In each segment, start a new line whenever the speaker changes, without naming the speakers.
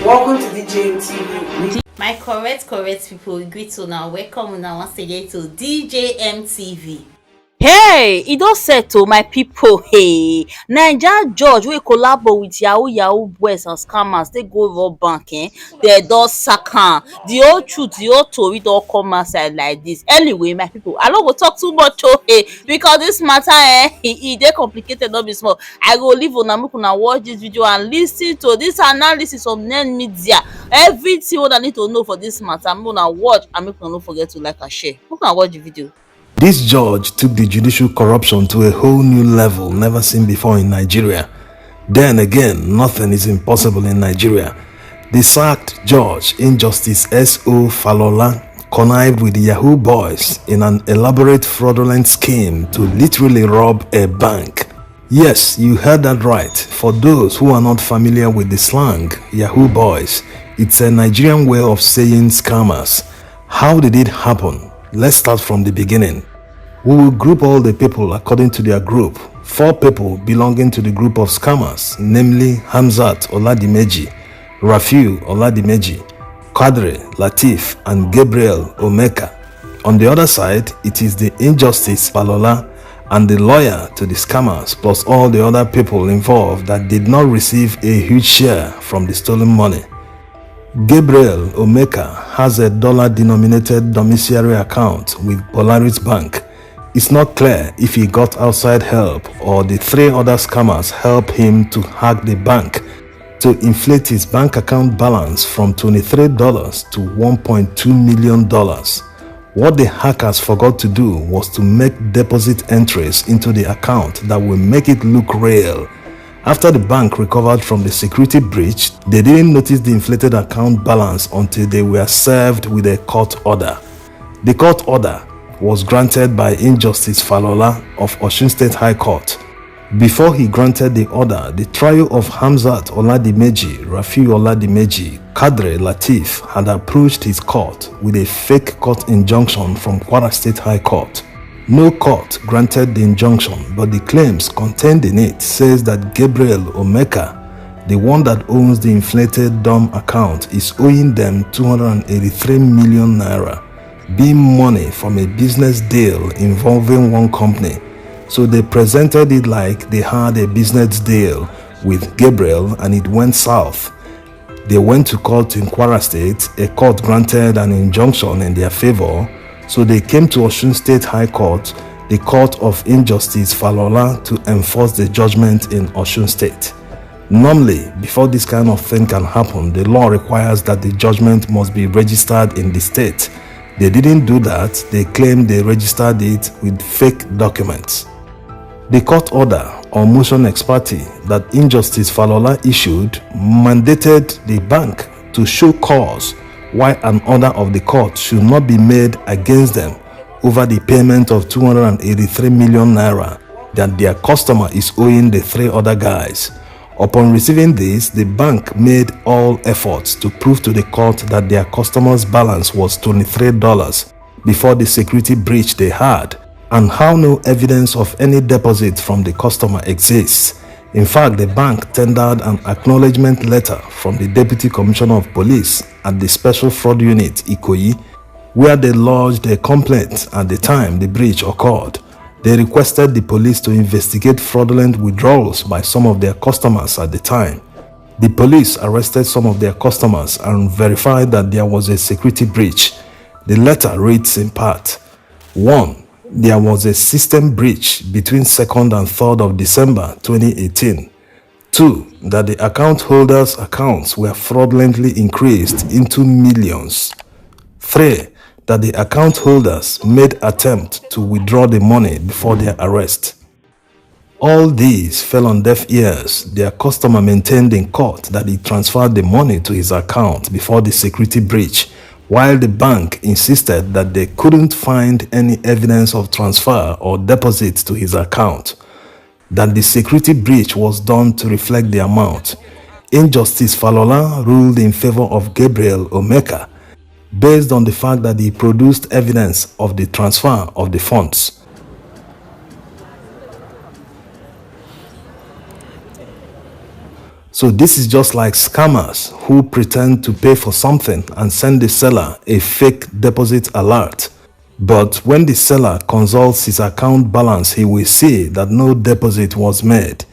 Welcome to DJ TV.
My correct people, greet you now. Welcome now once again to DJ TV.
Hey, e don settle my people. Hey, Naija judge wey collabo with yahoo boys and scammers dey go rob bank, dem don sack am. The whole truth, the whole tori don come outside like this. Anyway, my people, I no go talk too much because this matter e dey complicated, no be small. I go leave una make una watch this video and lis ten to this analysis of net media. Everything wey una need to know for this matter, make una watch and make una no forget to like and share. Make una watch the video.
This judge took the judicial corruption to a whole new level never seen before in Nigeria. Then again, nothing is impossible in Nigeria. The sacked judge, Injustice S.O. Falola, connived with the Yahoo boys in an elaborate fraudulent scheme to literally rob a bank. Yes, you heard that right. For those who are not familiar with the slang, Yahoo boys, it's a Nigerian way of saying scammers. How did it happen? Let's start from the beginning. We will group all the people according to their group. 4 people belonging to the group of scammers, namely Hamzat Oladimeji, Rafiu Oladimeji, Kadre Latif, and Gabriel Omeka. On the other side, it is the Injustice Falola and the lawyer to the scammers, plus all the other people involved that did not receive a huge share from the stolen money. Gabriel Omeka has a dollar-denominated domiciliary account with Polaris Bank. It's not clear if he got outside help or the 3 other scammers helped him to hack the bank to inflate his bank account balance from $23 to $1.2 million. What the hackers forgot to do was to make deposit entries into the account that will make it look real. After the bank recovered from the security breach, they didn't notice the inflated account balance until they were served with a court order. The court order was granted by Injustice Falola of Osun State High Court. Before he granted the order, the trio of Hamzat Oladimeji, Rafiu Oladimeji, Kadre Latif had approached his court with a fake court injunction from Kwara State High Court. No court granted the injunction, but the claims contained in it says that Gabriel Omeka, the one that owns the inflated DOM account, is owing them 283 million naira, being money from a business deal involving one company. So they presented it like they had a business deal with Gabriel and it went south. They went to court in Kwara State. A court granted an injunction in their favor. So they came to Osun State High Court, the court of Injustice Falola, to enforce the judgment in Osun State. Normally, before this kind of thing can happen, the law requires that the judgment must be registered in the state. They didn't do that. They claimed they registered it with fake documents. The court order or motion ex parte that Injustice Falola issued mandated the bank to show cause why an order of the court should not be made against them over the payment of 283 million naira that their customer is owing the 3 other guys. Upon receiving this, the bank made all efforts to prove to the court that their customer's balance was $23 before the security breach they had, and how no evidence of any deposit from the customer exists. In fact, the bank tendered an acknowledgement letter from the Deputy Commissioner of Police at the Special Fraud Unit, Ikoyi, where they lodged a complaint at the time the breach occurred. They requested the police to investigate fraudulent withdrawals by some of their customers at the time. The police arrested some of their customers and verified that there was a security breach. The letter reads in part: 1. There was a system breach between 2nd and 3rd of December 2018. 2. That the account holders' accounts were fraudulently increased into millions. 3. That the account holders made attempt to withdraw the money before their arrest. All these fell on deaf ears. Their customer maintained in court that he transferred the money to his account before the security breach, while the bank insisted that they couldn't find any evidence of transfer or deposit to his account, that the security breach was done to reflect the amount. Injustice Falola ruled in favor of Gabriel Omeka, based on the fact that he produced evidence of the transfer of the funds. So this is just like scammers who pretend to pay for something and send the seller a fake deposit alert. But when the seller consults his account balance, he will see that no deposit was made.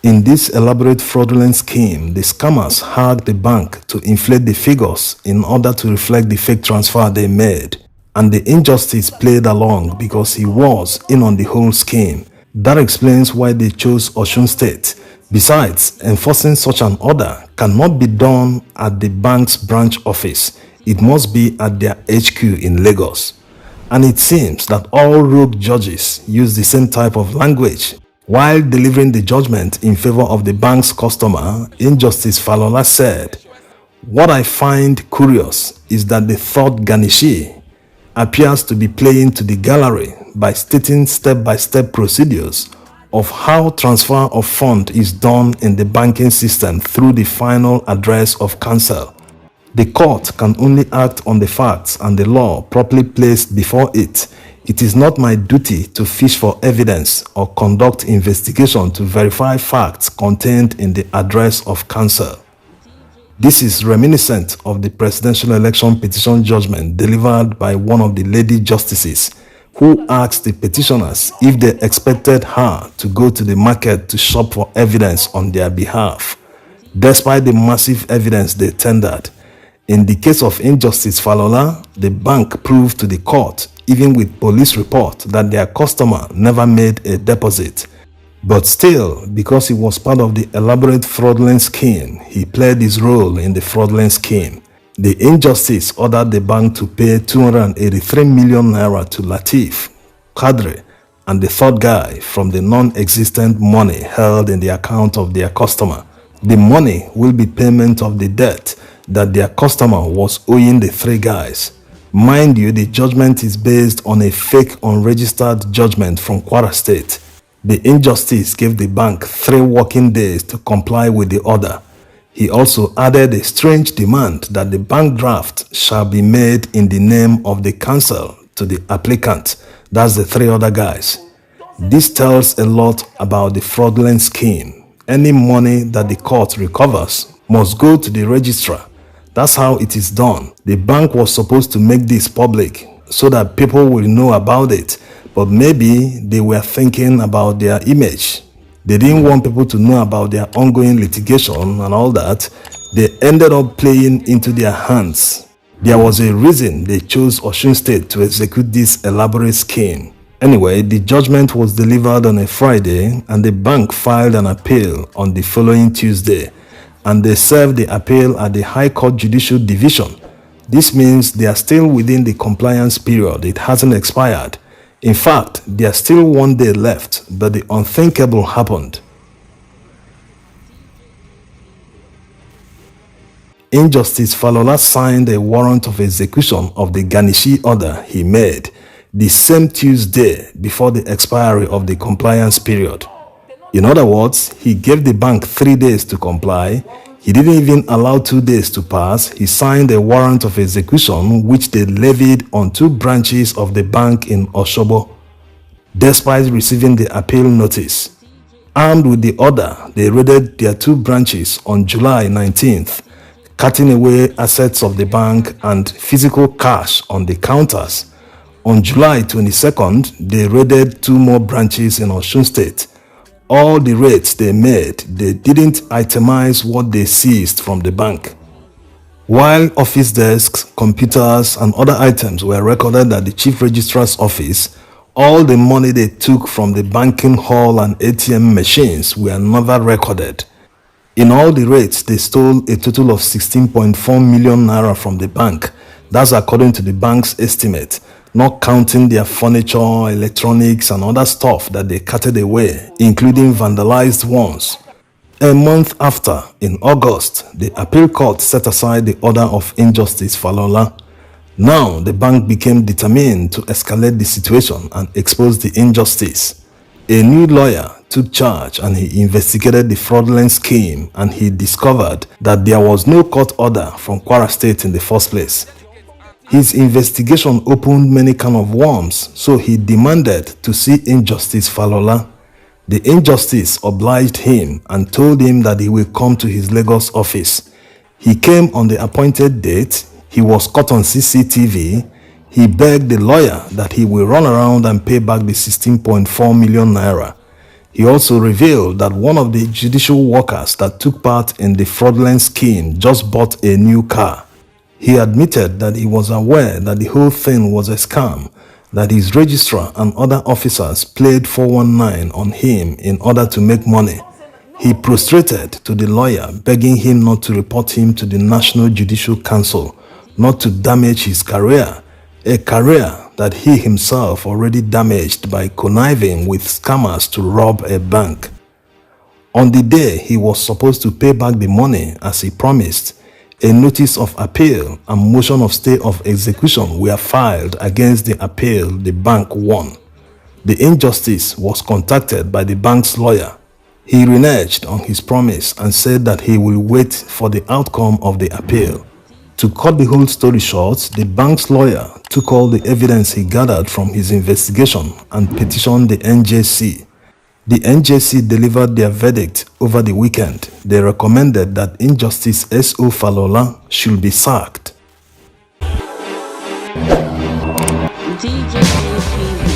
In this elaborate fraudulent scheme, the scammers hired the bank to inflate the figures in order to reflect the fake transfer they made. And the injustice played along because he was in on the whole scheme. That explains why they chose Osun State. Besides, enforcing such an order cannot be done at the bank's branch office. It must be at their HQ in Lagos. And it seems that all rogue judges use the same type of language. While delivering the judgment in favor of the bank's customer, Injustice Falola said, "What I find curious is that the third Ganishi appears to be playing to the gallery by stating step-by-step procedures of how transfer of fund is done in the banking system through the final address of counsel. The court can only act on the facts and the law properly placed before it. It is not my duty to fish for evidence or conduct investigation to verify facts contained in the address of counsel." This is reminiscent of the presidential election petition judgment delivered by one of the lady justices who asked the petitioners if they expected her to go to the market to shop for evidence on their behalf, despite the massive evidence they tendered. In the case of Injustice Falola, the bank proved to the court, even with police report, that their customer never made a deposit. But still, because he was part of the elaborate fraudulent scheme, he played his role in the fraudulent scheme. The injustice ordered the bank to pay 283 million naira to Latif, Kadri, and the third guy from the non-existent money held in the account of their customer. The money will be payment of the debt that their customer was owing the three guys. Mind you, the judgment is based on a fake unregistered judgment from Kwara State. The injustice gave the bank 3 working days to comply with the order. He also added a strange demand that the bank draft shall be made in the name of the counsel to the applicant, that's the 3 other guys. This tells a lot about the fraudulent scheme. Any money that the court recovers must go to the registrar. That's how it is done. The bank was supposed to make this public so that people will know about it, but maybe they were thinking about their image. They didn't want people to know about their ongoing litigation and all that. They ended up playing into their hands. There was a reason they chose Osun State to execute this elaborate scheme. Anyway, the judgment was delivered on a Friday and the bank filed an appeal on the following Tuesday, and they served the appeal at the High Court Judicial Division. This means they are still within the compliance period. It hasn't expired. In fact, there's still 1 day left, but the unthinkable happened. Injustice Falola signed a warrant of execution of the Ganishi order he made the same Tuesday before the expiry of the compliance period. In other words, he gave the bank 3 days to comply. He didn't even allow 2 days to pass. He signed a warrant of execution which they levied on 2 branches of the bank in Osogbo, despite receiving the appeal notice. Armed with the order, they raided their 2 branches on July 19th, cutting away assets of the bank and physical cash on the counters. On July 22nd, they raided 2 more branches in Osun State. All the raids they made, they didn't itemize what they seized from the bank. While office desks, computers, and other items were recorded at the Chief Registrar's office, all the money they took from the banking hall and ATM machines were never recorded. In all the raids, they stole a total of 16.4 million naira from the bank. That's according to the bank's estimate, not counting their furniture, electronics, and other stuff that they carted away, including vandalized ones. A month after, in August, the appeal court set aside the order of Injustice Falola. Now, the bank became determined to escalate the situation and expose the injustice. A new lawyer took charge and he investigated the fraudulent scheme, and he discovered that there was no court order from Kwara State in the first place. His investigation opened many can of worms, so he demanded to see Injustice Falola. The injustice obliged him and told him that he will come to his Lagos office. He came on the appointed date. He was caught on CCTV. He begged the lawyer that he will run around and pay back the 16.4 million naira. He also revealed that one of the judicial workers that took part in the fraudulent scheme just bought a new car. He admitted that he was aware that the whole thing was a scam, that his registrar and other officers played 419 on him in order to make money. He prostrated to the lawyer, begging him not to report him to the National Judicial Council, not to damage his career, a career that he himself already damaged by conniving with scammers to rob a bank. On the day he was supposed to pay back the money as he promised, a notice of appeal and motion of stay of execution were filed against the appeal the bank won. The injustice was contacted by the bank's lawyer. He reneged on his promise and said that he will wait for the outcome of the appeal. To cut the whole story short, the bank's lawyer took all the evidence he gathered from his investigation and petitioned the NJC. The NJC delivered their verdict over the weekend. They recommended that Injustice S.O. Falola should be sacked.
DJ TV.